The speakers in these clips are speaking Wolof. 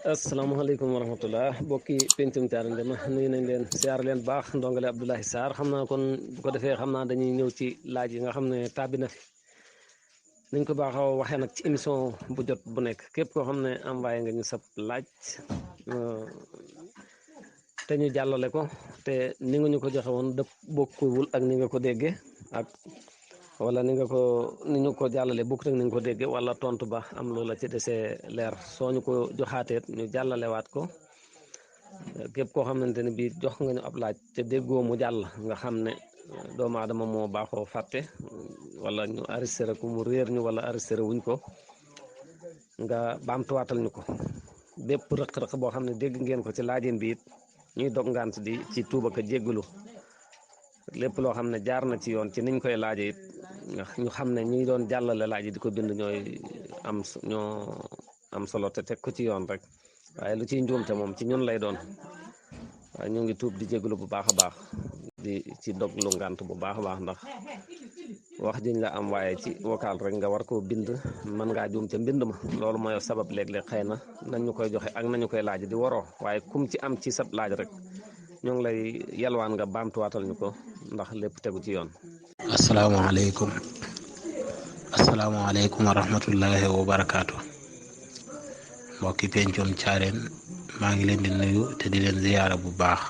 asalaamaaleykum wa rahmatullah bokki pencum Thiaré ma nuyu nañ leen siyaar leen baax ndongale Abdoulaye Sarr xam naa kon bu ko defee xam naa dañuy ñëw ci laaj yi nga xam ne tàbbi na fi niñ ko baaxoo waxee nag ci émission bu jot bu nekk képp koo xam ne envoyé nga ñu sab laaj te ñu jàllale ko te ni nga ñu ko joxe woon dëpp bokkuwul ak ni nga ko déggee ak wala ni ñu ko jàllale bokkut ak ni nga ko déggee wala tontu ba am loola ci desee leer soo ñu ko joxaateet ñu jàllalewaat ko képp koo xamante ne bii jox nga ñu ab laaj te déggoo mu jàll nga xam ne doomu aadama moo baaxoo fàtte wala ñu arrêté ko mu réer ñu wala arrêté wuñ ko nga baamtuwaatal ñu ko bépp rëq-rëq boo xam ne dégg ngeen ko ci laajin bi it ñuy dog ngant di ci tuuba ka jéggalu lépp loo xam ne jaar na ci yoon ci niñ koy laaje it ñu xam ne ñi doon jàllale laaj yi di ko bind ñoo am solo te teg ko ci yoon rek waaye lu ciy njuumte moom ci ñun lay doon waaye ñu ngi tuub di jégalu bu baax a baax di ci dog lu ngant bu baax a baax ndax wax jiñ la am waaye ci vocal rek nga war koo bind mën ngaa juum ca mbind ma loolu mooy sabab léeg-léeg xëy na nañ ñu koy joxe ak nañu koy laaj di waroo waaye kum ci am ci sab laaj rek ñoo ngi lay yalwaan nga baamtuwaatal ñu ko ndax lépp tegu ci yoon. asalaamaaleykum wa rahmatullahi wa barakaatu. mbokki pencum Thiaré maa ngi leen di nuyu te di leen ziyaara bu baax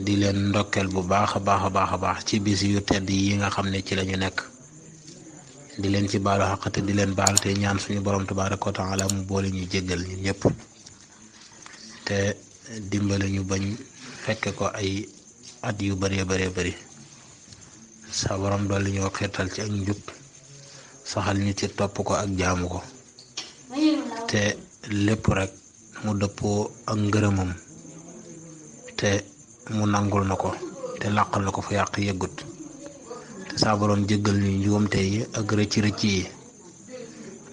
di leen ndokkeel bu baax a baax ci bis yu tedd yi nga xam ne ci lañu nekk di leen ci baalu xaq te di leen baal te ñaan suñu borom tabaaraka wa taala mu boole ñu jéggal ñun ñëpp te dimbale ñu bañ fekke ko ay at yu bëree bëri sa borom dolli ñoo xeetal ci ak njub saxal ñu ci topp ko ak jaamu ko te lépp rek mu dëppoo ak ngërëmam te mu nangul na ko te làqal na ko fa yàq yëggut te sa borom jéggal ñu njuumte yi ak rëcc yi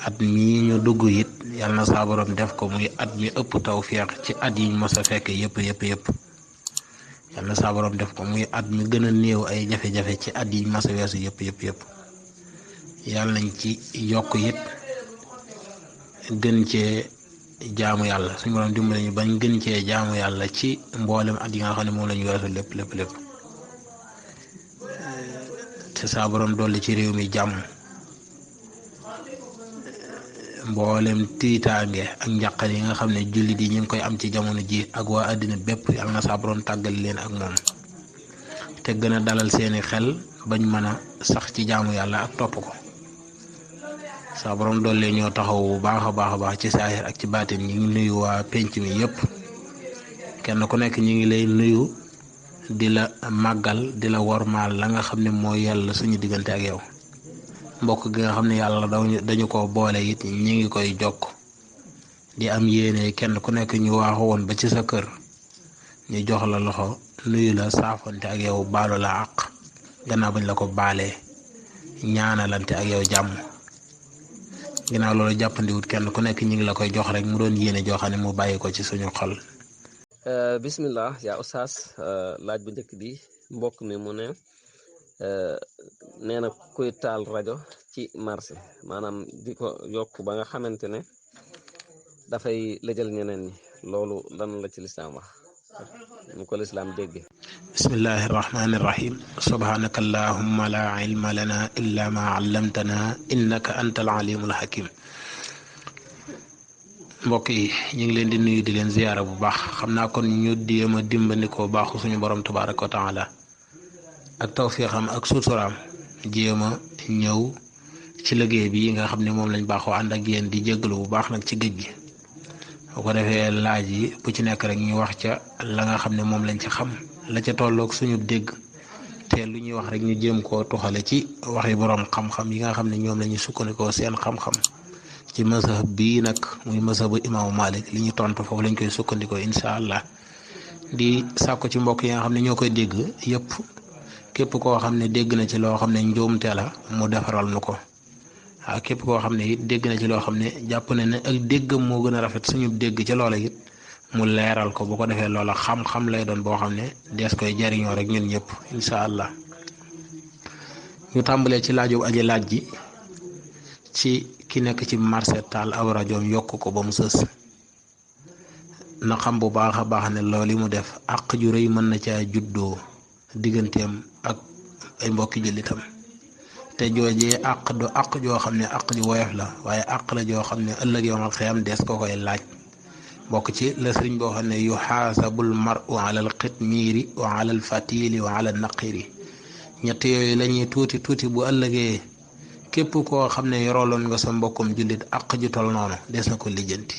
at mii ñu dugg it yàlla na sa borom def ko muy at mi ëpp tawfeex ci at yi mos a fekk yëpp yàlla na sa borom def ko muy at mi gën a néew ay jafe-jafe ci at yi mos a weesu yëpp yàlla nañ ci yokk it gën cee jaamu yàlla suñu borom dimbali ñu bañ gën cee jaamu yàlla ci mboolem at yi nga xam ne moom la ñu weesu lépp te sa borom dolli ci réew mi jàmm mboolem tiitaange ak njàqare yi nga xam ne jullit yi ñu ngi koy am ci jamono ji ak waa àddina bépp yàlla na sa borom tàggal leen ak moom te gën a dalal seeni xel bañ mën a sax ci jaamu yàlla ak topp ko sa borom doole ñoo taxaw bu baax a baax ci saahir ak ci baatin ñi ngi nuyu waa penc mi yépp kenn ku nekk ñi ngi lay nuyu di la màggal di la wormaal la nga xam ne mooy yàlla suñu diggante ak yow mbokk gi nga xam ne yàlla dañu ko boole it ñi ngi koy jokk di am yéene kenn ku nekk ñu waaxu woon ba ci sa kër ñu jox la loxo nuyu la saafante ak yow baalu la àq gannaaw bañ la ko baalee ñaanalante ak yow jàmm ginnaaw loolu jàppandiwut kenn ku nekk ñu ngi la koy jox rek mu doon yéene joo xam ne mu bàyyi ko ci suñu xol. bismillah yaa oustaz laaj bu njëkk bi mbokk mi mu ne nee na kuy taal rajo ci marché maanaam di ko yokk ba nga xamante ne dafay lëjal ñeneen ñi loolu lan la ci lislaam wax ñu ko lislaam dégge. bismillahi irrahmani irrahim subhanaka allahumma la ilma lana illa ma allamtana innaka anta alalimul hakim. mbokk yi ñu ngi leen di nuyu di leen ziyaara bu baax xam naa kon ñu jéem a dimbandikoo baaxu suñu borom tabaraka wa taala ak tawfiixam ak suturaam jéem a ñëw ci liggéey bi nga xam ne moom lañ baaxoo ànd ak yéen di jéggalu bu baax nag ci géej gi bu ko defee laaj yi bu ci nekk rek ñu wax ca la nga xam ne moom lañ ci xam la ca tolloog suñu dégg te lu ñuy wax rek ñu jéem koo tuxale ci waxi borom xam-xam yi nga xam ne ñoom la ñu sukkandikoo seen xam-xam ci mazhab bii nag muy mazhabu imaamu Malik li ñu tontu foofu lañ koy sukkandikoo incha allah di sàkku ci mbokk yi nga xam ne ñoo koy dégg yëpp képp koo xam ne dégg na ci loo xam ne njuumte la mu defaral nu ko waaw képp koo xam ne it dégg na ci loo xam ne jàpp na ne ak déggam moo gën a rafet suñu dégg ci loola it mu leeral ko bu ko defee loola xam-xam lay doon boo xam ne dees koy jariñoo rek ñun ñëpp incha allah ñu tàmbalee ci laaju aji laaj ji ci ki nekk ci marché taal aw rajoom yokk ko ba mu sës na xam bu baax a baax ne loolu mu def àq ju rëy mën na caa juddoo digganteem ak ay mbokki jullitam te joojee àq du àq joo xam ne àq ju woyof la waaye àq la joo xam ne ëllëg yawmal xiyaam dees ko koy laaj bokk ci la sëriñ boo xam ne yuxaasabul mar'u ala al qitmiiri wa ala al fatili wa ala al naqiri ñett yooyu la ñuy tuuti tuuti bu ëllëgee képp koo xam ne yoroloon nga sa mbokkum jullit àq ju tol noonu des na ko lijjanti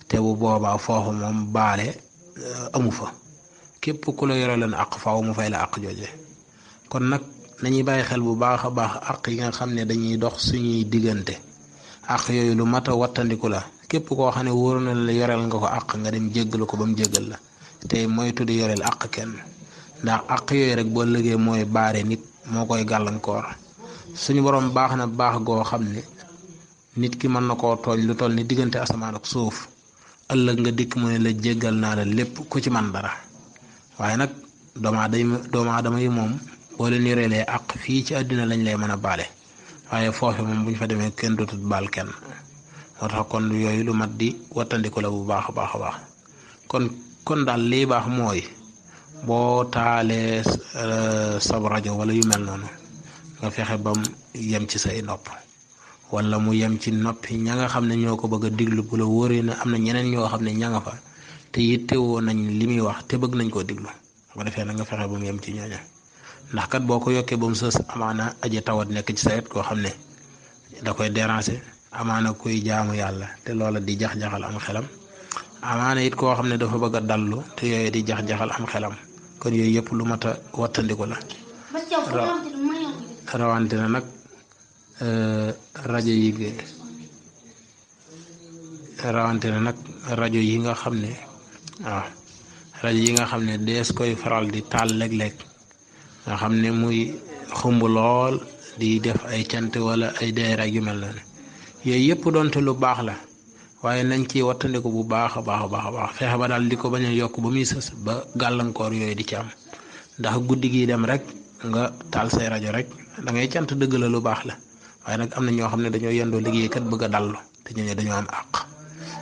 te bu boobaa foofu moom baale amu fa képp ku la yoroloon àq faaw mu fay la àq jooje kon nag nañuy bàyyi xel bu baax a baax àq yi nga xam ne dañuy dox suñuy diggante àq yooyu lu mat a wattandiku la képp koo xam ne wóor na la yoreel nga ko àq nga dem jéggalu ko ba mu jéggal la te moytu di yoreel àq kenn ndax àq yooyu rek boo lëgee mooy baare nit moo koy gàllankoor suñu borom baax na baax goo xam ne nit ki mën na koo tooñ lu toll ni diggante asamaan ak suuf ëllëg nga dikk mu ne la jéggal naa la lépp ku ci man dara waaye nag doomu aadama yi moom boo leen yoreelee àq fii ci àddina lañ lay mën a baale waaye foofe moom bu ñu fa demee kenn dootul baal kenn moo tax kon yooyu lu mat di wattandiku la bu baax a baax a baax kon daal lii baax mooy boo taalee sab rajo wala yu mel noonu nga fexe bam yem ci say nopp wala mu yem ci noppi ña nga xam ne ñoo ko bëgg a diglu bu la wóoree ne am na ñeneen ñoo xam ne ña nga fa te yittewoo nañ li muy wax te bëgg nañ koo diglu bu ko defee na nga fexe ba mu yem ci ñooña ndax kat boo ko yokkee ba mu sës amaana aji tawat nekk ci sa wet koo xam ne da koy déranger amaana kuy jaamu yàlla te loola di jax-jaxal am xelam amaana it koo xam ne dafa bëgg a dallu te yooyu di jax-jaxal am xelam kon yooyu yëpp lu mat a wattandiku la rawante na nag rajo yi nga xam ne waaw rajo yi nga xam ne dees koy faral di taal léeg-léeg nga xam ne muy xumb lool di def ay cant wala ay daayira yu mel noonu yooyu yëpp doonte lu baax la waaye nañ ci wattandiku bu baax a baax fexe ba daal di ko bañ a yokk ba muy sës ba gàllankoor yooyu di ci am ndax guddi gi dem rek nga taal say rajo rek da ngay cant dëgg la lu baax la waaye nag am na ñoo xam ne dañoo yendoo liggéey kat bëgg a dallu te ñooñu dañoo am àq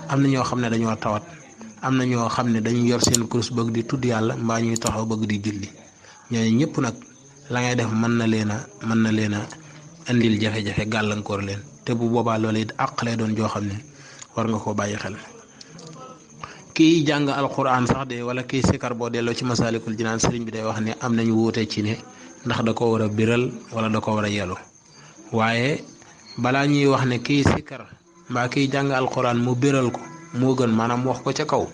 am na ñoo xam ne dañoo tawat am na ñoo xam ne dañu yor seen kurus bëgg di tudd yàlla mbaa ñuy taxaw bëgg di julli ñooñu ñëpp nag la ngay def mën na leen a indil jafe-jafe gàllankoor leen te bu boobaa loolu it àq lay doon joo xam ne war nga koo bàyyi xel kii jàng alquran sax de wala kii sikar boo delloo ci masaalikul jinaan sëriñ bi day wax ne am nañu wuute ci ne ndax da ko war a biral wala da ko war a yelu waaye balaa ñuy wax ne kii sikar mbaa kiy jàng alquran mu biral ko moo gën maanaam wax ko ca kaw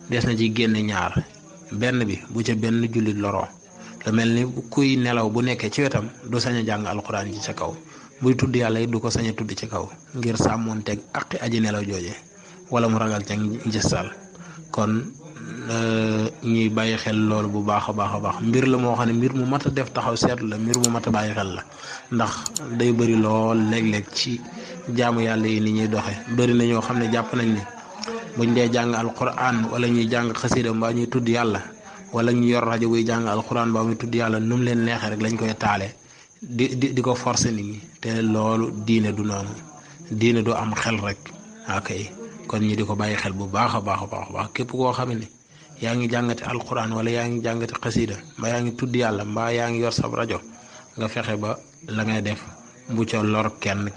des na ci génne ñaar benn bi bu ca benn jullit loroo lu mel ni kuy nelaw bu nekkee ci wetam du sañ a jàng alquran ji ca kaw buy tudd yàlla it du ko sañ a tudd ci kaw ngir sàmmoonteeg aqi aji nelaw jooje wala mu ragal ca njëstal kon ñuy bàyyi xel loolu bu baax a baax mbir la moo xam ne mbir mu mat a def taxaw seetlu la mbir mu mat a bàyyi xel la ndax day bëri lool léeg-léeg ci jaamu yàlla yi ni ñuy doxe bëri na ñoo xam ne jàpp nañ ne buñ dee jàng alquran wala ñuy jàng xasida mbaa ñuy tudd yàlla wala ñu yor rajo buy jàng alquran mbaa muy tudd yàlla nu mu leen neexee rek lañ koy taale di ko forcer nit ñi te loolu diine du noonu diine du am xel rek akay kon ñu di ko bàyyi xel bu baax a baax képp koo xam ne yaa ngi jàngate alquran wala yaa ngi jàngate xasida mbaa yaa ngi tudd yàlla mbaa yaa ngi yor sab rajo nga fexe ba la ngay def bu ca lor kenn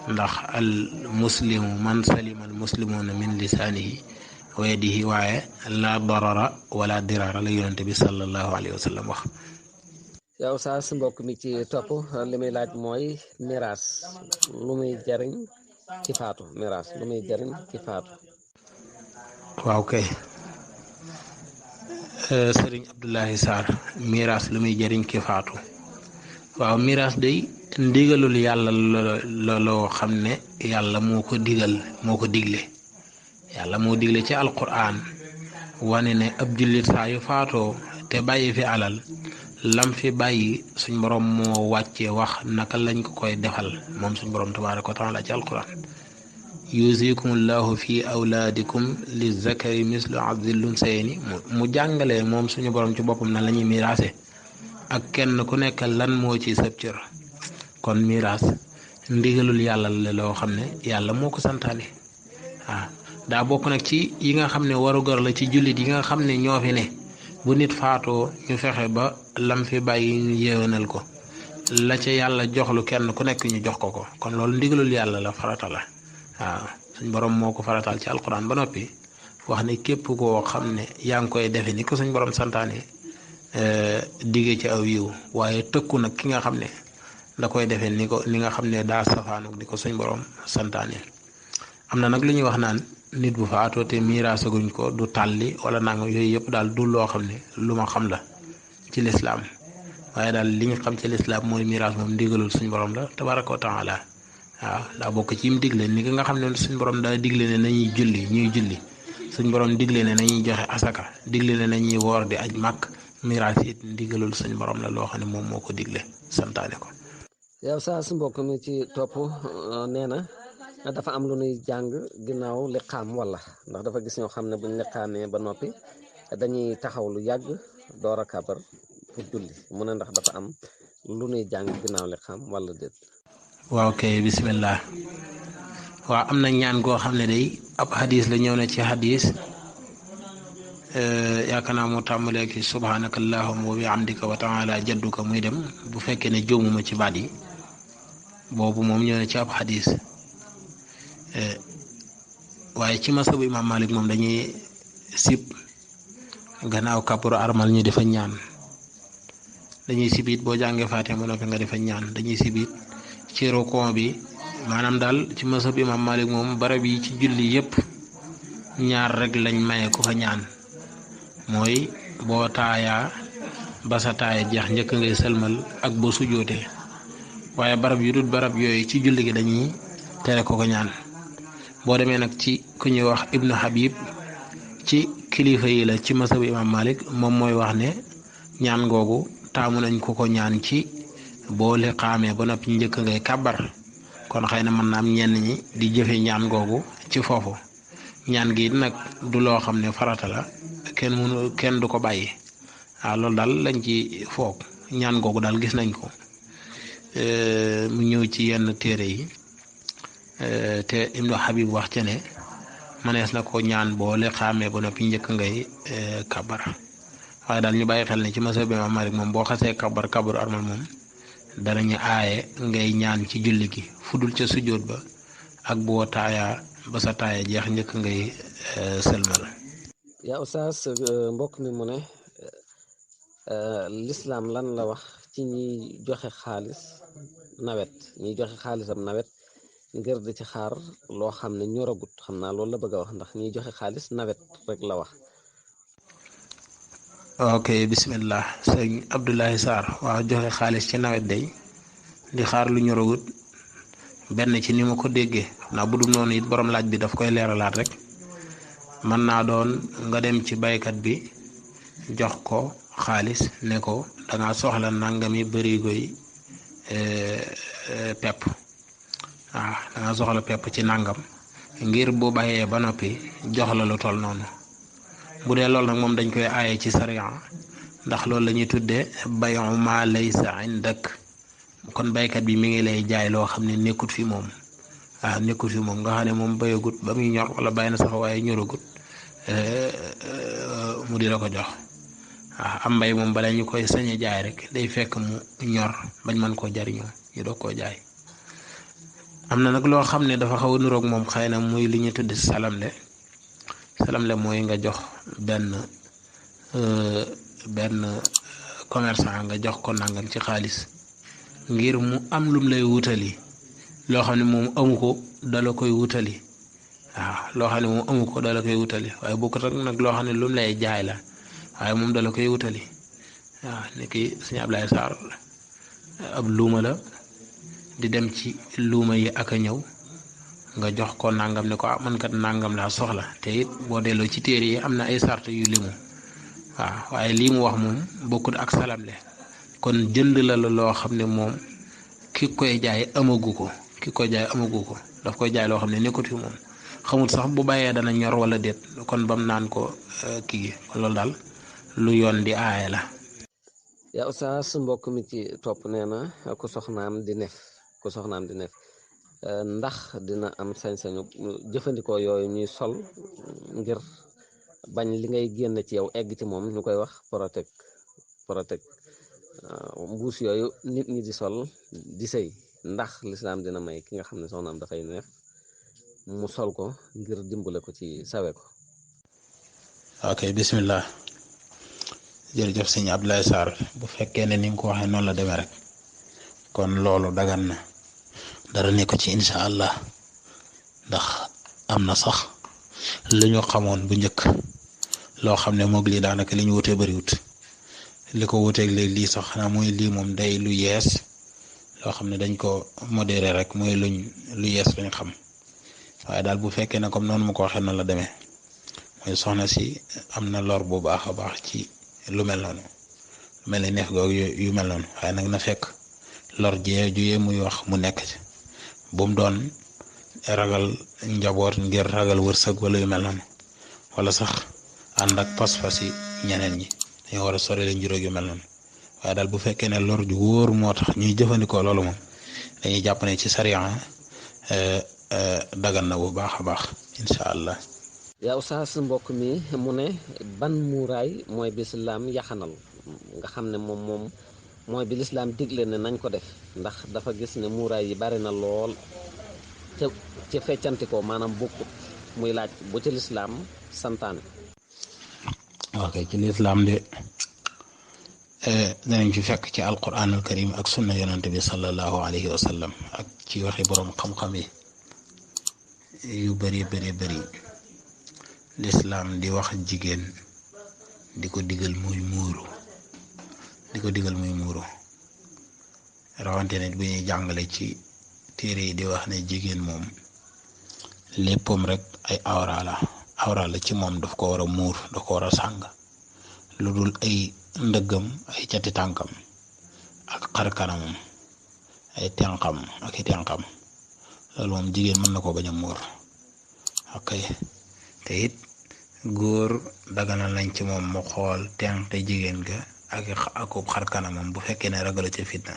ndax al muslimu man salima al muslimuna min lisaanihi wa yadihi waaye la darara wala dirara la yonente bi sallallahu alayhi wa sallam wax. yow saa si mbokk mi ci topp li muy laaj mooy miraas lu muy jariñ ci faatu waaw kay sëriñ Abdullahi Sarr miraas lu muy jariñ ki faatu waaw miraas day ndigalul yàlla la loo xam ne yàlla moo ko digle yàlla moo digle ci alquran wane ne ab jullit saa yu faatoo te bàyyi fi alal lam fi bàyyi suñ borom moo wàccee wax naka lañ ko koy defal moom suñ borom tabaaraka wa taala ci alquran yusikumullahu fi awlaadikum li zakari mislu azil unsayni mu jàngale moom suñu borom ci boppam na la ñuy miraase ak kenn ku nekk lan moo ci sab cër kon miraas ndigalul yàlla la loo xam ne yàlla moo ko santaane daa bokk nag ci yi nga xam ne warugar la ci jullit yi nga xam ne ñoo fi ne bu nit faatoo ñu fexe ba lam fi bàyyi ñu yéwénal ko la ca yàlla joxlu kenn ku nekk ñu jox ko kon loolu ndigalul yàlla la farata la waaw suñ borom moo ko farataal ci alquran ba noppi wax ne képp koo xam ne yaa ngi koy defe ni ko suñ borom santaane digge ci aw yiw waaye tëkku nag ki nga xam ne da koy defee ni nga xam ne daa safaanu di ko suñ borom santaane am na nag lu ñuy wax naan nit bu faatoo te miiraasaguñ ko du tàlli wala nangam yooyu yëpp daal du loo xam ne lu ma xam la ci lislaam waaye daal li ñu xam ci lislaam mooy miiraas moom ndigalul suñ borom la tabaraka wa taala waaw daa bokk ci yim digle ni nga xam ne suñ borom daa digle ne nañuy julli ñuy julli suñ borom digle ne nañuy joxe asaka digle ne nañuy woor di aj màkk miiraas it ndigalul suñ borom la loo xam ne moom moo ko digle santaane ko. yow saa su mbokk mi ci topp nee na dafa am lu nuy jàng ginnaaw liqaam wala ndax dafa gis ñoo xam ne buñ liqaamee ba noppi dañuy taxaw lu yàgg door a kabar pour julli mu ne ndax dafa am lu nuy jàng ginnaaw liqaam wala déet. waaw kay bismillah waaw am na ñaan goo xam ne day ab hadis la ñëw na ci hadis yaakaar naa moo tàmbalee ki subhanaka allahumma wa bihamdika wa taala jadduka muy dem bu fekkee ne jóomuma ci baat yi boobu moom ñëw na ci ab hadis waaye ci masabu imam Malik moom dañuy sib gannaaw kàppuru armal ñu defa ñaan dañuy sib it boo jàngee Faatiha ba noppi nga defa ñaan dañuy sib it ci rukon bi maanaam daal ci masabu imam Malik moom barab yi ci julli yépp ñaar rek lañ maye ku fa ñaan mooy boo taayaa ba sa taaya jeex njëkk ngay sëlmal ak boo sujootee waaye barab yu dul barab yooyu ci julli gi dañuy tere ko ñaan boo demee nag ci ku ñuy wax Ibnu Habib ci kilifa yi la ci masabu imam Malik moom mooy wax ne ñaan googu taamu nañ ko ñaan ci boo liqaamee ba noppi njëkk ngay kàbbar kon xëy na mën na am ñenn ñi di jëfe ñaan googu ci foofu ñaan gi nag du loo xam ne farata la kenn du ko bàyyi waaw loolu daal lañ ci foog ñaan googu daal gis nañ ko mu ñëw ci yenn téere yi te Ibnu Habib wax ca ne mënees na ko ñaan boo liqaamee ba noppi njëkk ngay kabar waaye daal ñu bàyyi xel ne ci masab Imaam Maalik moom boo xasee kabaru armal moom danañu aaye ngay ñaan ci julli gi fudul ca sujjóot ba ak boo taaya ba sa taaya jeex njëkk ngay sëlmal. yaa Oustaz mbokk mi mu ne lislaam lan la wax ci ñiy joxe xaalis nawet ñiy joxe xaalisam nawet ngir di ci xaar loo xam ne ñoragut xam naa loolu la bëgg a wax ndax ñiy joxe xaalis nawet rek la wax. ok bismillah sëñ Abdoulaye Sarr waaw joxe xaalis ci nawet day di xaar lu ñoragut benn ci ni ma ko déggee xam naa bu dul noonu it borom laaj bi daf koy leeralaat rek mën naa doon nga dem ci baykat bi jox ko xaalis ne ko danga soxla nangami bërigo yi pepp waaw danga soxla pepp ci nangam ngir bu bayee ba noppi jox la lu toll noonu bu dee loolu nag moom dañ koy aaye ci sariya ndax loolu la ñuy tuddee bayu ma laysa indak kon baykat bi mi ngi lay jaay loo xam ne nekkut fi moom waaw nekkut fi moom nga xam ne moom bayagut ba muy ñor wala bàyyi na sax waaye ñoragut mu di la ko jox waaw am mbay moom bala ñu koy sañ a jaay rek day fekk mu ñor bañ mën koo jariñoo ñu doog koo jaay am na nag loo xam ne dafa xaw a nuroog moom xëy na muy li ñu tudd salamle mooy nga jox benn commerçant nga jox ko nangam ci xaalis ngir mu am lum lay wutali loo xam ne moom amu ko dala koy wutali waaw loo xam ne moom amu ko dala koy wutali waaye bokkut ak nag loo xam ne lum lay jaay la waaye moom dala koy wutali waaw ni ki Sëñ Ablaye Sarr ab luuma la di dem ci luuma yi ak a ñëw nga jox ko nangam ne ko man kat nangam laa soxla te it boo delloo ci téere yi am na ay sart yu limu waaw waaye lii mu wax moom bokkut ak salamle kon jënd la loo xam ne moom ki koy jaay amagu ko daf koy jaay loo xam ne nekkut fi moom xamul sax bu bàyyee dana ñor wala déet kon bam naan ko kii gi kon loolu daal lu yoon di aaye la. yaa Oustaz mbokk mi ci topp nee na ku soxnaam di nef ndax dina am sañ-sañu jëfandikoo yooyu ñuy sol ngir bañ li ngay génn ci yow egg ci moom ñu koy wax protect mbuus yooyu nit ñi di sol di sëy ndax lislaam dina may ki nga xam ne soxnaam dafay neef mu sol ko ngir dimbale ko ci sawe ko. ok bismillah. jërëjëf sëñ Abdoulaye Sarr bu fekkee ne ni nga ko waxee noonu la demee rek kon loolu dagan na dara ne ko ci incha allah ndax am na sax li ñu xamoon bu njëkk loo xam ne moog lii daanaka li ñu wutee bëriwut li ko wuteeg léegi lii sax xanaa mooy lii moom day lu yees loo xam ne dañ ko modéré rek mooy lu yees lañ xam waaye daal bu fekkee ne comme noonu ma ko waxee noonu la demee mooy soxna si am na lor bu baax a baax ci lu mel noonu lu mel ni neef googu yu mel noonu waaye nag na fekk lor jee muy wax mu nekk ci bu mu doon ragal njaboot ngir ragal wërsëg wala yu mel noonu wala sax ànd ak pas-pas yi ñeneen ñi dañoo war a sori leen juróog yu mel noonu waaye daal bu fekkee ne lor ju wóor moo tax ñuy jëfandikoo loolu moom dañuy jàpp ne ci sariya dagan na bu baax a baax incha allah. yaa oustaz mbokk mi mu ne ban muuraay mooy bi lislaam yaxanal nga xam ne moom mooy bi lislaam digle ne nañ ko def ndax dafa gis ne muuraay yi bari na lool ca feccantikoo maanaam bokkut muy laaj bu ci lislaam santaane. ok ci lislaam de danañ ci fekk ci alquran al karim ak sunna yonante bi sallallahu alayhi wa sallam ak ci waxi borom xam-xam yi yu bari lislaam di wax jigéen di ko digal muy muuru rawante ne bu ñuy jàngale ci téere yi di wax ne jigéen moom léppam rek ay awra la ci moom daf ko war a muur daf ko war a sàng lu dul ay ndëggam ay cati tànkam ak xar kanamam ay tenqam ak i tenqam loolu moom jigéen mën na ko bañ a muur ok te it góor daganal nañ ci moom mu xool tenq te jigéen ga ak xar kanamam bu fekkee ne ragalu ca fitna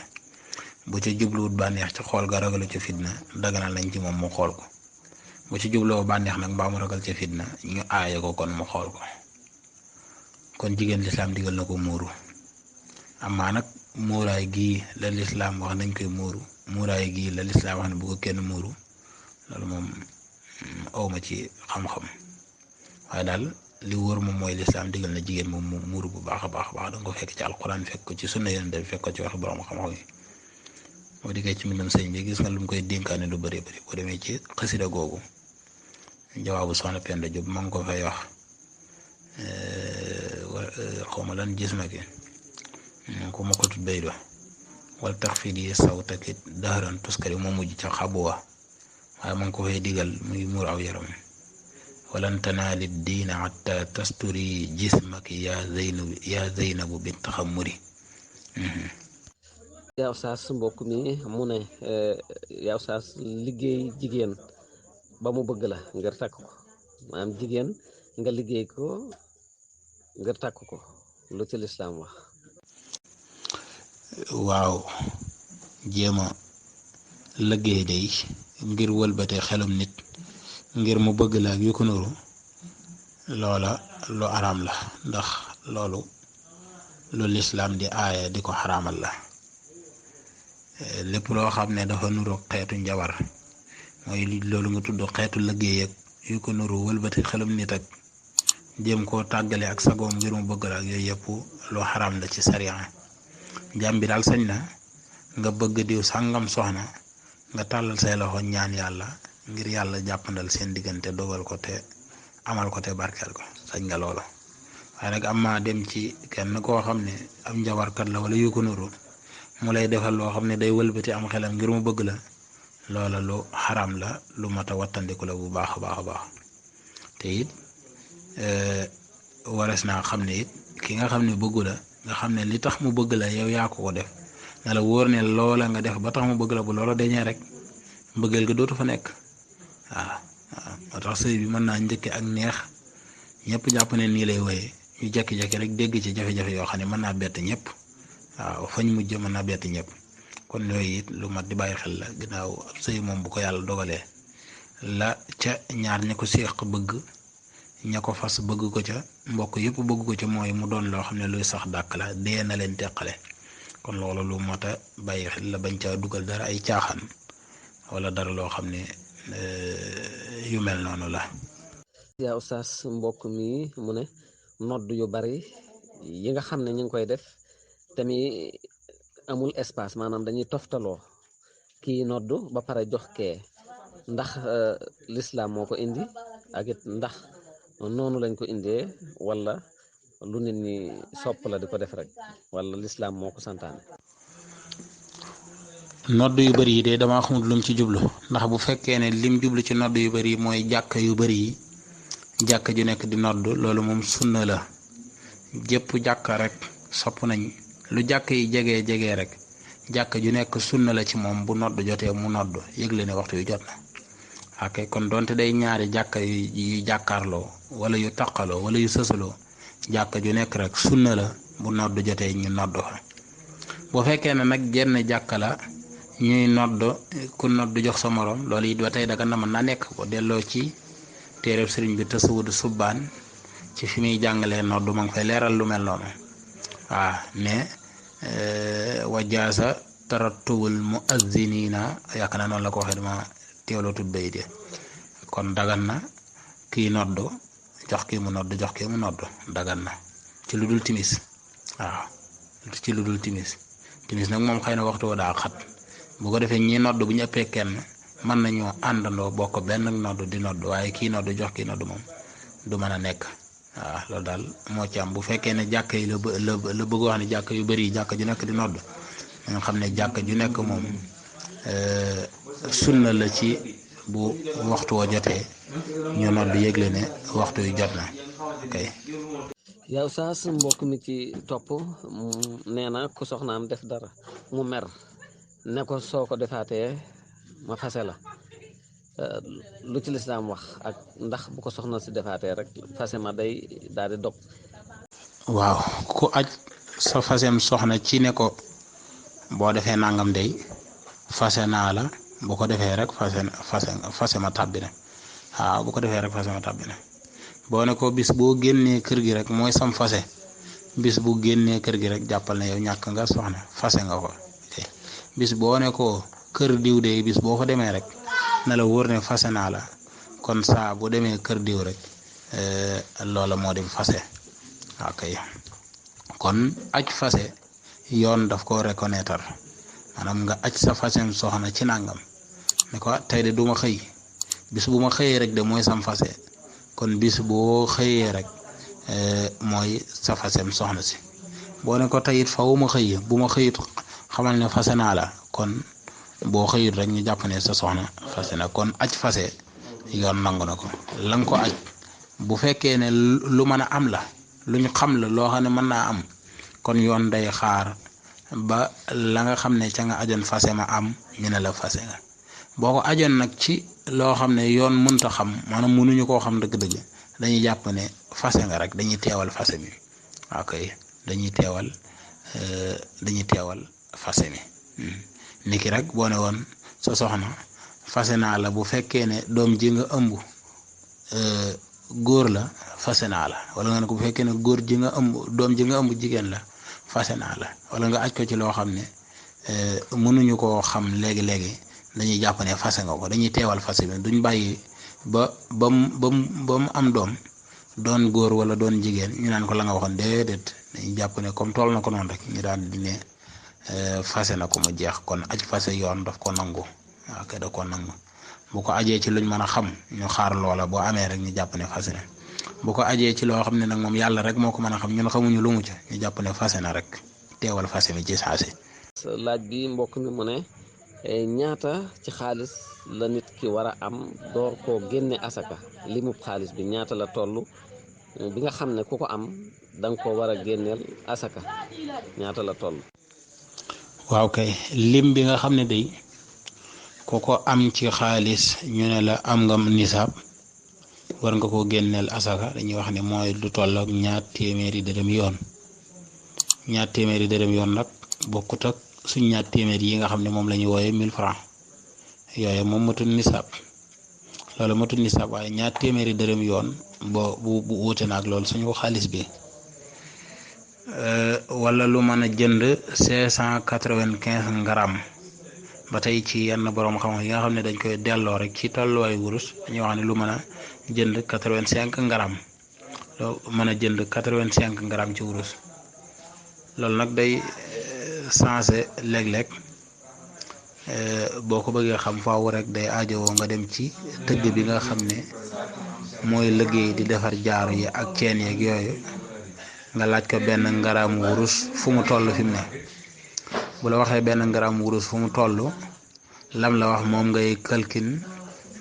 bu ca jubluwut bànneex ci xool ga ragalu ca fitna daganal nañ ci moom mu xool ko bu ci jubloo bànneex nag mbaa mu ragal ca fitna ñu aaye ko kon mu xool ko kon jigéen lislaam digal na ko muuru amaa nag muuraay gii la lislaam wax nañ koy muuru muuraay gii la lislaam wax ne bu ko kenn muuru loolu moom awma ci xam-xam waaye daal li wóor moom mooy lislaam digal na jigéen moom mu muuru bu baax a baax danga ko fekk ci alquran fekk ko ci sunna yonent bi fekk ko ci wax borom xam-xam yi boo diggee ci mbindum sëñ bi gis nga lu mu koy dénkaane lu bëri boo demee ci xasida googu jawaabu soxna Penda Jóob ma ngi ko fay wax xawma lan gis ma ki ko ma ko tut bay do wal tax fii di sawtaki dahran tuskari moo mujj ca xabuwa waaye ma ngi ko fay digal muy muur aw yaram walan tanaali diina hatta tasturi jismaki yaa zeynabu bint xamuri. yaa oustaz mbokk mi mu ne yaa oustaz liggéey jigéen ba mu bëgg la ngir takk ko maanaam jigéen nga liggéey ko ngir takk ko lu ci lislaam wax. waaw jéema liggéey day ngir wëlbate xelum nit ngir mu bëgg la ak yu ko nuru loola lu araam la ndax loolu lu lislaam di aaya di ko xaraamal la lépp loo xam ne dafa nuru xeetu njabar mooy loolu nga tudd xeetu liggéey ak yu ko nuru wëlbati xelum nit ak jéem koo tàggale ak sagoom ngir mu bëgg la ak yooyu yëpp lu xaraam la ci sariya jàmm bi daal sañ na nga bëgg diw sàngam soxna nga tàllal say loxo ñaan yàlla ngir yàlla jàppandal seen diggante dogal ko te amal ko te barkeel ko sañ nga loolu waaye nag am maa dem ci kenn koo xam ne am njabarkat la wala yu ko nuru mu lay defal loo xam ne day wëlbati am xelam ngir mu bëgg la loola lu xaram la lu mat a wattandiku la bu baax a baax te it wares naa xam ne it ki nga xam ne bëggu la nga xam ne li tax mu bëgg la yow yaa ko def na la wóor ne loola nga def ba tax mu bëgg la bu loola deñee rek mbëggeel ga dootu fa nekk waaw moo tax sëy bi mën naa njëkke ak neex ñëpp jàpp ne nii lay woyee ñu jekki-jekki rek dégg ci jafe-jafe yoo xam ne mën naa bett ñëpp waaw fañ mujj mën naa bett ñëpp kon yooyu it lu mat di bàyyi xel la ginnaaw ab sëy moom bu ko yàlla dogalee la ca ñaar ña ko séq bëgg ña ko fas bëgg ko ca mbokk yëpp bëgg ko ca mooy mu doon loo xam ne luy sax dàkk la dee na leen teqale kon loolu lu mat a bàyyi xel la bañ ca dugal dara ay caaxaan wala dara loo xam ne yu mel noonu la. yaa oustaz mbokk mi mu ne nodd yu bari yi nga xam ne ñu ngi koy def tamit amul espace maanaam dañuy toftaloo kii nodd ba pare jox kee ndax lislaam moo ko indi ak it ndax noonu lañ ko indee wala lu nit ñi sopp la di ko def rek wala lislaam moo ko santaane. nodd yu bari yi de damaa xamul lu mu ci jublu ndax bu fekkee ne lim jublu ci nodd yu bari yi mooy jàkka yu bari yi jàkka ju nekk di nodd loolu moom sunna la jëpp jàkka rek sopp nañ lu jàkk yi jege rek jàkka ju nekk sunna la ci moom bu nodd jotee mu nodd yëgle ne waxtu yu jot na ok kon donte day ñaari jàkka yu jàkkaarloo wala yu taqaloo wala yu sësaloo jàkka ju nekk rek sunna la bu nodd jotee ñu nodd fa bu fekkee ne nag jenn jàkka la ñuy nodd ku nodd jox sa morom loolu it ba tey daga na mën naa nekk ko delloo ci téereb sëriñ bi Tasawudu Subbaan ci fi muy jàngalee nodd ma ngi fay leeral lu mel noonu waaw ne wajaasa tarattubul muazzinina yaakaar naa noonu la ko waxee dama teewloo tut bay de kon dagan na kii nodd jox kii mu nodd jox kii mu nodd dagan na ci lu dul timis waaw ci lu dul timis nag moom xëy na waxtu wa daa xat bu ko defee ñi nodd bu ñu ëppee kenn mën nañoo àndandoo bokk benn nodd di nodd waaye kii nodd jox kii nodd moom du mën a nekk waaw loolu daal moo ci am bu fekkee ne jàkka yi la bëgg wax ne jàkka yu bari jàkka ju nekk di nodd nga xam ne jàkka ju nekk moom sunna la ci bu waxtu wa jotee ñu nodd yëgle ne waxtu yu jot na kay. yow saas mbokk mi ci topp nee na ku soxnaam def dara mu mer ne ko soo ko defaatee ma fase la lu ci lislaam wax ak ndax bu ko soxna si defaatee rek fase ma day daal di dog. waaw ku aj sa fasem soxna ci ne ko boo defee nangam day fase naa la bu ko defee rek fase ma tàbbi na waaw bu ko defee rek fase ma tàbbi na boo ne ko bis boo génnee kër gi rek mooy sam fase bis bu génnee kër gi rek jàppal ne yow ñàkk nga soxna fase nga ko bis boo ne ko kër diw de bis boo fa demee rek na la wóor ne fase naa la kon saa bu demee kër diw rek loola moo di fase ok kon aj fase yoon daf ko reconnaître maanaam nga aj sa fasem soxna ci nangam ne ko tey de du ma xëy bis bu ma xëyee rek de mooy sam fase kon bis boo xëyee rek mooy sa fasem soxna si boo ne ko tey it faw ma xëy bu ma xëyit xamal ne fase naa la kon boo xëyut rek ñu jàpp ne sa soxna fase na kon aj fase yoon nangu na ko la nga ko aj bu fekkee ne lu mën a am la lu ñu xam la loo xam ne mën naa am kon yoon day xaar ba la nga xam ne ca nga ajoon fase ma am ñu ne la fase nga boo ko ajoon nag ci loo xam ne yoon mënta xam maanaam mënuñu koo xam dëgg-dëgg dañuy jàpp ne fase nga rek dañuy teewal fase mi ok dañuy teewal fase mi niki rek boo ne woon sa soxna fase naa la bu fekkee ne doom ji nga ëmb góor la fase naa la wala nga ne ko bu fekkee ne góor ji nga ëmb doom ji nga ëmb jigéen la fase naa la wala nga aj ko ci loo xam ne mënuñu koo xam léegi dañuy jàpp ne fase nga ko dañuy teewal fase bi duñ bàyyi ba mu am doom doon góor wala doon jigéen ñu naan ko la nga waxoon déedéet dañuy jàpp ne comme tool na ko noonu rek ñu daal di ne fase na ko mu jeex kon aj fase yoon daf ko nangu waaw kay da ko nangu bu ko ajee ci luñ mën a xam ñu xaar loola boo amee rek ñu jàpp ne fase na bu ko ajee ci loo xam ne nag moom yàlla rek moo ko mën a xam ñun xamuñu lu mu ca ñu jàpp ne fase na rek teewal fase mi ci saasi. laaj bi mbokk mi mu ne ñaata ci xaalis la nit ki war a am door koo génne asaka limub xaalis bi ñaata la toll bi nga xam ne ku ko am danga ko war a génneel asaka ñaata la toll. waaw kay lim bi nga xam ne day ku ko am ci xaalis ñu ne la am nga nisaab war nga koo génneel asaka dañuy wax ne mooy lu toll ak ñaar téeméeri dërëm yoon nag bokkut ak suñ ñaar téeméer yi nga xam ne moom la ñu wooyee 1000 francs yooyu moom matul nisaab loolu matul nisaab waaye ñaar téeméeri dërëm yoon bu wuute na ak loolu suñu xaalis bi wala lu mën a jënd 595 grammes ba tey ci yenn borom xam yi nga xam ne dañ koy delloo rek ci tolluwaayu wurus dañuy wax ne lu mën a jënd 85 grammes loo mën a jënd 85 grammes ci wurus loolu nag day changé léeg-léeg boo ko bëggee xam faaw rek day aajowoo nga dem ci tëgg bi nga xam ne mooy liggéey di defar jaaru yi ak ceen yeeg yooyu nga laaj ko benn ngaraam wurus fu mu toll fi mu ne bu la waxee benn ngaraam wurus fu mu toll lam la wax moom ngay calcul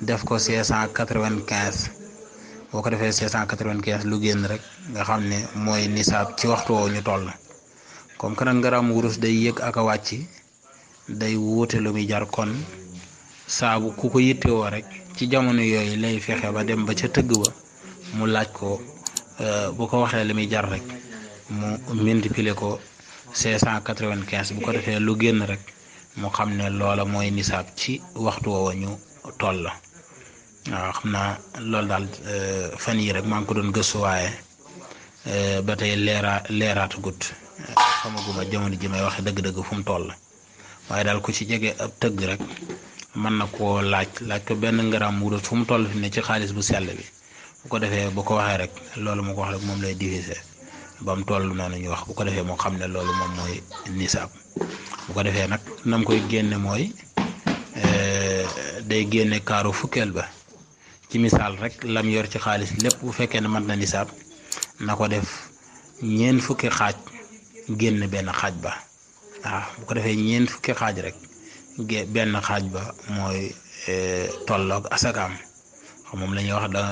def ko 695 boo ko defee 695 lu génn rek nga xam ne mooy nisaab ci waxtu woo ñu toll comme que nag ngaraam wurus day yëg ak a wàcc day wuute lu muy jar kon saabu ku ko yittewoo rek ci jamono yooyu lay fexe ba dem ba ca tëgg ba mu laaj ko bu ko waxee li muy jar rek mu multiplier ko 695 bu ko defee lu génn rek mu xam ne loola mooy nisaab ci waxtu woowa ñu toll la waaw xam naa loolu daal fan yi rek maa ngi ko doon gëstu waaye ba tey leeraatu gut xamaguma jamono ji may waxe dëgg-dëgg fu mu toll waaye daal ku ci jege ab tëgg rek mën na koo laaj ko benn ngaraam wurus fu mu toll fi ne ci xaalis bu sell bi bu ko defee bu ko waxee rek loolu mu ko wax rek moom lay diviser ba mu toll noonu ñu wax bu ko defee moo xam ne loolu moom mooy nisaab bu ko defee nag nam koy génne mooy day génne kaaru fukkeel ba ci misaal rek lam yor ci xaalis lépp bu fekkee ne mat na nisaab na ko def ñeent fukki xaaj génn benn xaaj ba waaw bu ko defee ñeent fukki xaaj rek benn xaaj ba mooy tolloog asakaam xam moom la ñuy wax da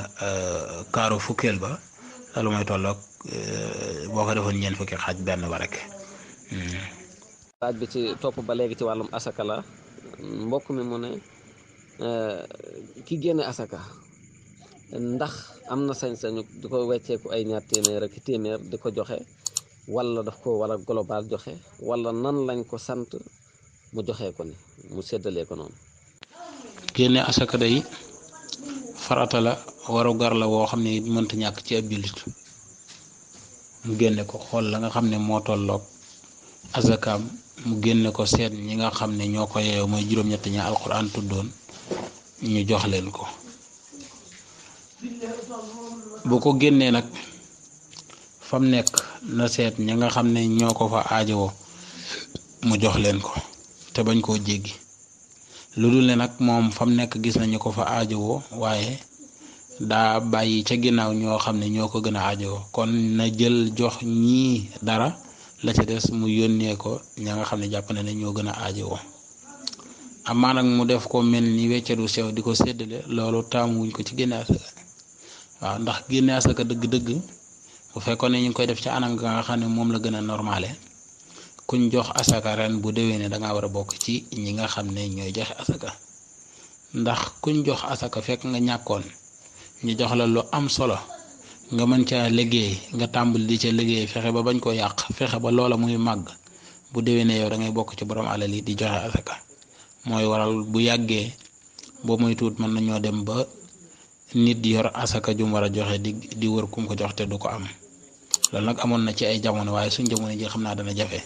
kaaru fukkeel ba loolu mooy tolloog boo ko defoon ñeent fukki xaaj benn ba rek. laaj bi ci topp ba léegi ci wàllum asaka la mbokk mi mu ne ki génne asaka ndax am na sañ-sañu di ko wecceeku ay ñaar téeméer ak téeméer di ko joxe wala daf ko wala global joxe wala nan lañ ko sant mu joxee ko ni mu séddalee ko noonu. génne asaka day farata la waru gar la woo xam ne it mënta ñàkk ci ab jullit mu génne ko xool la nga xam ne moo tolloog asakaam mu génne ko seet ñi nga xam ne ñoo ko yeeyoo mooy juróom-ñett ñi alquran tuddoon ñu jox leen ko bu ko génnee nag fam nekk na seet ñi nga xam ne ñoo ko fa aajowoo mu jox leen ko te bañ koo jéggi lu dul ne nag moom fam nekk gis nañu ko fa aajowoo waaye daa bàyyi ca ginnaaw ñoo xam ne ñoo ko gën a aajowoo kon na jël jox ñii dara la ca des mu yónnee ko ña nga xam ne jàpp na ne ñoo gën a aajowoo amaa nag mu def ko mel ni weccedu sew di ko séddale loolu taamuwuñ ko ci génne asaka waaw ndax génne asaka dëgg-dëgg bu fekkoon ne ñu ngi koy def ci anam nga xam ne moom la gën a normale kuñ jox asaka ren bu déwénee da ngaa war a bokk ci ñi nga xam ne ñooy joxe asaka ndax kuñ jox asaka fekk nga ñàkkoon ñu jox la lu am solo nga mën caa liggéey nga tàmbali di ca liggéey fexe ba bañ ko yàq fexe ba loola muy màgg bu déwénee yow da ngay bokk ci borom alal yi di joxe asaka mooy waral bu yàggee boo muy tuut mën nañoo dem ba nit di yor asaka jum war a joxe di wër kum ko jox te du ko am loolu nag amoon na ci ay jamono waaye suñ jamono ji xam naa dana jafe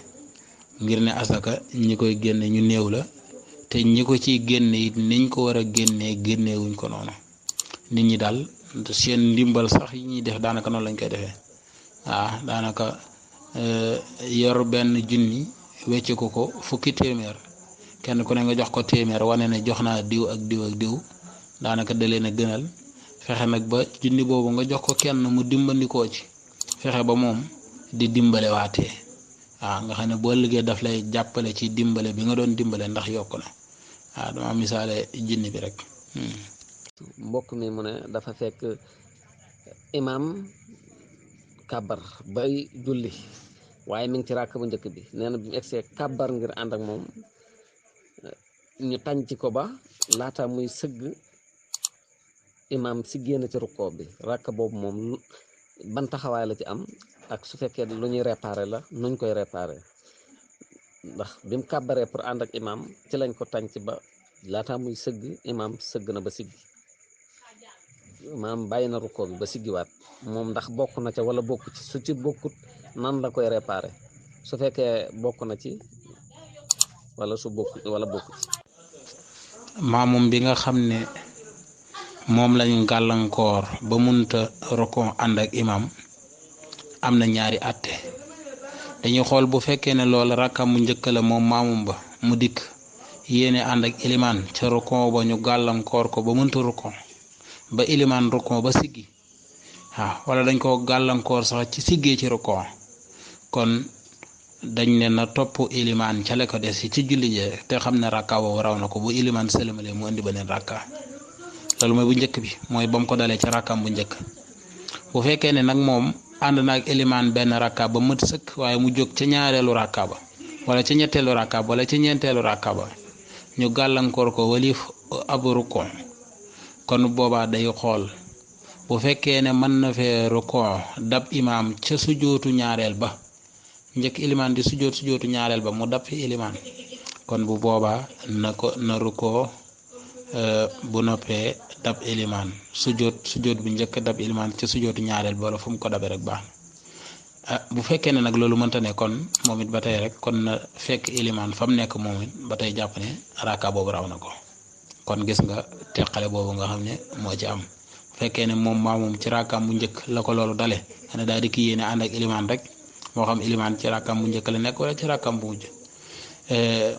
ngir ne asaka ñi koy génne ñu néew la te ñi ko ciy génne it niñ ko war a génnee génnewuñ ko noonu nit ñi daal seen ndimbal sax yi ñuy def daanaka noonu lañ koy defee waaw daanaka yor benn junni wecce ko fukki téeméer kenn ku ne nga jox ko téeméer wane ne jox naa diw ak diw ak diw daanaka da leen a gënal fexe nag ba junni boobu nga jox ko kenn mu dimbandikoo ci fexe ba moom di dimbale waatee waaw nga xam ne boo liggéey daf lay jàppale ci dimbale bi nga doon dimbale ndax yokk na waaw dama misaale junni bi rek. mbokk mi mu ne dafa fekk imam kàbbar bay julli waaye mi ngi ci ràkk bu njëkk bi nee na bi mu egsee kàbbar ngir ànd ak moom ñu tànc ko ba laata muy sëgg imam si génn ci rukkoo bi ràkk boobu moom ban taxawaay la ci am ak su fekkee lu ñuy réparé la nuñ koy réparé. ndax bi mu kàbbaree pour ànd ak imaam ci lañ ko tànc ba laataa muy sëgg imaam sëgg na ba siggi imaam bàyyi na rukkoo bi ba siggiwaat moom ndax bokk na ca wala bokku ci su ci bokkut nan la koy réparé su fekkee bokk na ci wala su bokku wala bokku ci. maamum bi nga xam ne moom lañu gàllankoor ba munta rukkoo ànd ak imaam am na ñaari àtte dañuy xool bu fekkee ne loolu rakkam mu njëkk la moom maamum ba mu dikk yéene ànd ak ilimaan ca rukkoo ba ñu gàllankoor ko ba munta rukkoo ba ilimaan rukkoo ba siggi waaw wala dañ ko gàllankoor sax ci siggee ci rukkoo kon dañ ne na topp ilimaan ca la ko des ci julli je te xam ne rakka boobu raw na ko bu ilimaan sëlmalee mu indi beneen rakka loolu mooy bu njëkk bi mooy ba mu ko dalee ci rakkam bu njëkk bu fekkee ne nag moom ànd na ak ilimaan benn rakka ba mët sëkk waaye mu jóg ca ñaareelu rakka ba wala ca ñetteelu rakka ba wala ca ñeenteelu rakka ba ñu gàllankoor ko walif ab rukkoo kon boobaa day xool bu fekkee ne mën na fee rukkoo dab imaam ca sujootu ñaareel ba njëkk ilimaan di sujootu ñaareel ba mu dab fi ilimaan kon bu boobaa na rukkoo bu noppee dab ilimaan sujoot bu njëkk dab ilimaan ca sujootu ñaareel ba wala fu mu ko dabe rek baax bu fekkee ne nag loolu mënta ne kon moom it ba tey rek kon na fekk ilimaan fa mu nekk moom it ba tey jàpp ne raaka boobu raw na ko kon gis nga teqale boobu nga xam ne moo ci am bu fekkee ne moom maamum ci raakaam bu njëkk la ko loolu dale xanaa daal di ki yéene ànd ak ilimaan rek moo xam ilimaan ci raakaam bu njëkk la nekk wala ci raakaam bu mujj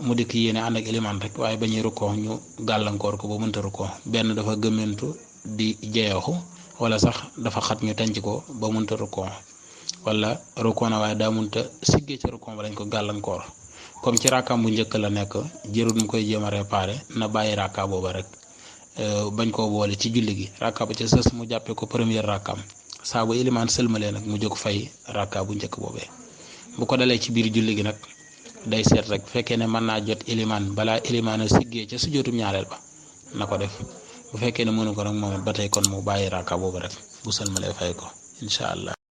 mu dikk yéene ànd ak ilimaan rek waaye ba ñuy rukkoo ñu gàllankoor ko ba mënta rukkoo benn dafa gëmmentu di jeexu wala sax dafa xat ñu tànc ko ba mënta rukkoo wala rukkoo na waaye daa mënta siggee ci rukkoo ba lañ ko gàllankoor comme ci raakaam bu njëkk la nekk jërul mu koy jéem a réparé na bàyyi raaka booba rek bañ koo boole ci julli gi raaka ba ca sës mu jàppee ko première raakaam saa bu ilimaan sëlmalee nag mu jóg fay raaka bu njëkk boobee bu ko dalee ci biir julli gi nag day seet rek fekkee ne mën naa jot ilimaan balaa ilimaan a siggee ca sujootum ñaareel ba na ko def bu fekkee ne mënu ko nag moom it ba tey kon mu bàyyi raaka boobu rek bu sëlmalee fay ko incha allah.